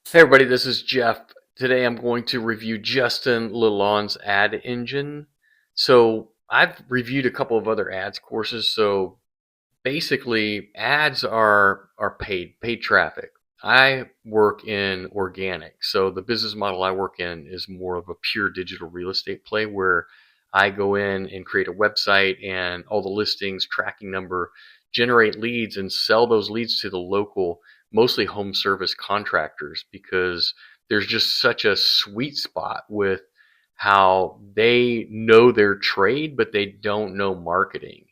Hey everybody, this is Jeff. Today I'm going to review Justin Lalonde's ad engine. So I've reviewed a couple of other ads courses. So basically, ads are paid traffic. I work in organic. So the business model I work in is more of a pure digital real estate play where I go in and create a website and all the listings, tracking number, generate leads and sell those leads to the local, mostly home service contractors because there's just such a sweet spot with how they know their trade, but they don't know marketing.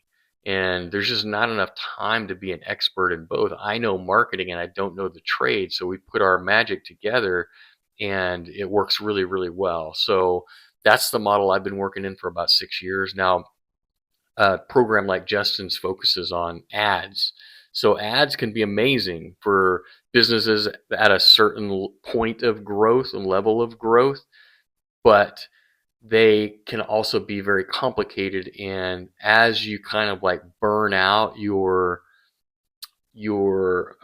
And there's just not enough time to be an expert in both. I know marketing and I don't know the trade, so we put our magic together and it works really, really well. So that's the model I've been working in for about 6 years now. A program like Justin's focuses on ads. So ads can be amazing for businesses at a certain point of growth and level of growth, but they can also be very complicated. And as you kind of like burn out your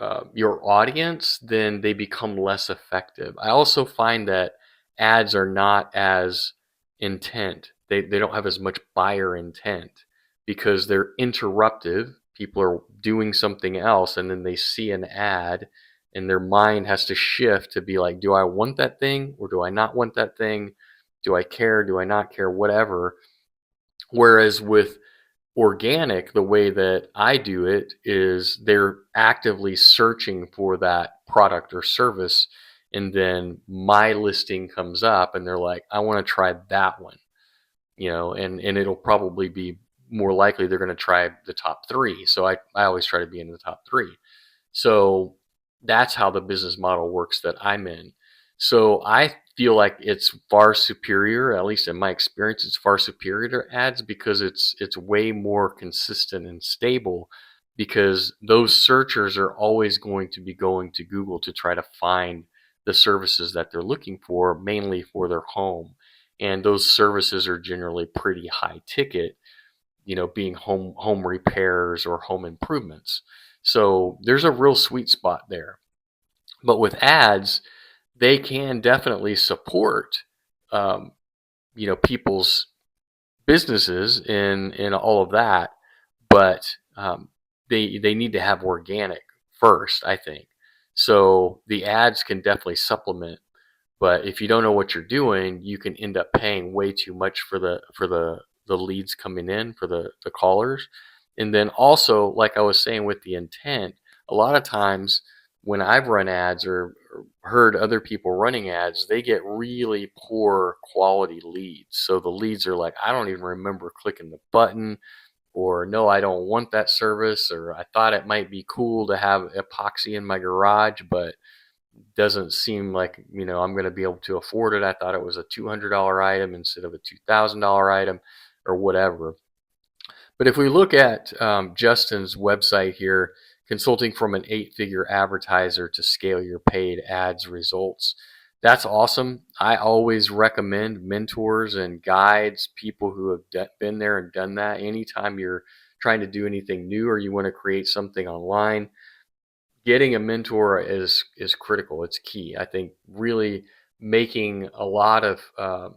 audience, then they become less effective. I also find that ads are not as intent. They don't have as much buyer intent because they're interruptive. People are doing something else and then they see an ad and their mind has to shift to be like, do I want that thing or do I not want that thing? Do I care? Do I not care? Whatever. Whereas with organic, the way that I do it is they're actively searching for that product or service, and then my listing comes up and they're like, I want to try that one, and it'll probably be more likely they're going to try the top three. So I always try to be in the top three. So that's how the business model works that I'm in. So I feel like it's far superior, at least in my experience, it's far superior to ads because it's way more consistent and stable because those searchers are always going to be going to Google to try to find the services that they're looking for, mainly for their home. And those services are generally pretty high ticket, being home repairs or home improvements. So there's a real sweet spot there. But with ads, they can definitely support um, people's businesses in all of that, but they need to have organic first, I think. So the ads can definitely supplement, but if you don't know what you're doing, you can end up paying way too much for the leads coming in for the callers. And then also, like I was saying with the intent, a lot of times when I've run ads or heard other people running ads, they get really poor quality leads. So the leads are like, I don't even remember clicking the button, or no, I don't want that service, or I thought it might be cool to have epoxy in my garage, but doesn't seem like I'm going to be able to afford it. I thought it was a $200 item instead of a $2,000 item, or whatever. But if we look at Justin's website here, consulting from an 8-figure advertiser to scale your paid ads results. That's awesome. I always recommend mentors and guides, people who have been there and done that. Anytime you're trying to do anything new or you want to create something online, getting a mentor is critical. It's key. I think really making a lot of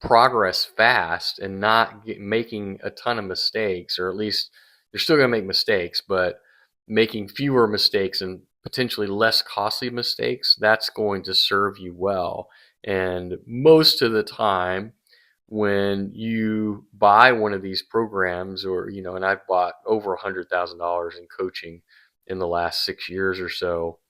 progress fast and not making a ton of mistakes, or at least you're still going to make mistakes, but making fewer mistakes and potentially less costly mistakes, that's going to serve you well. And most of the time, when you buy one of these programs, or and I've bought over $100,000 in coaching in the last 6 years or so,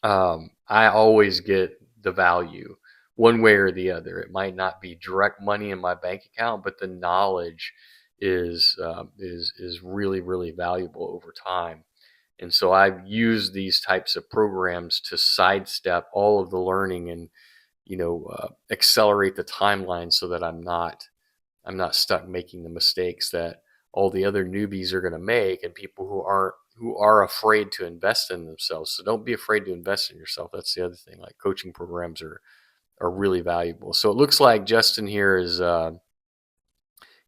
I always get the value one way or the other. It might not be direct money in my bank account, but the knowledge is really, really valuable over time. And so I've used these types of programs to sidestep all of the learning and accelerate the timeline so that I'm not stuck making the mistakes that all the other newbies are going to make, and people who are afraid to invest in themselves. So don't be afraid to invest in yourself. That's the other thing. Like, coaching programs are really valuable. So it looks like Justin here is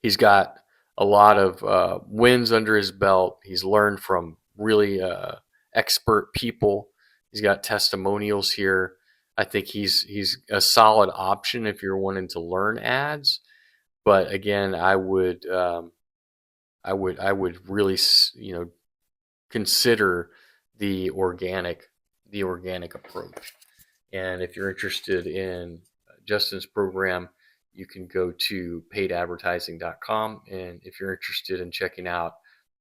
he's got a lot of wins under his belt. He's learned from really expert people. He's got testimonials here. I think he's a solid option if you're wanting to learn ads. But again, I would really consider the organic the organic approach. And if you're interested in Justin's program, you can go to paidadvertising.com. And if you're interested in checking out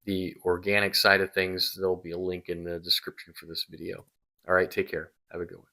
the organic side of things, there'll be a link in the description for this video. All right, take care. Have a good one.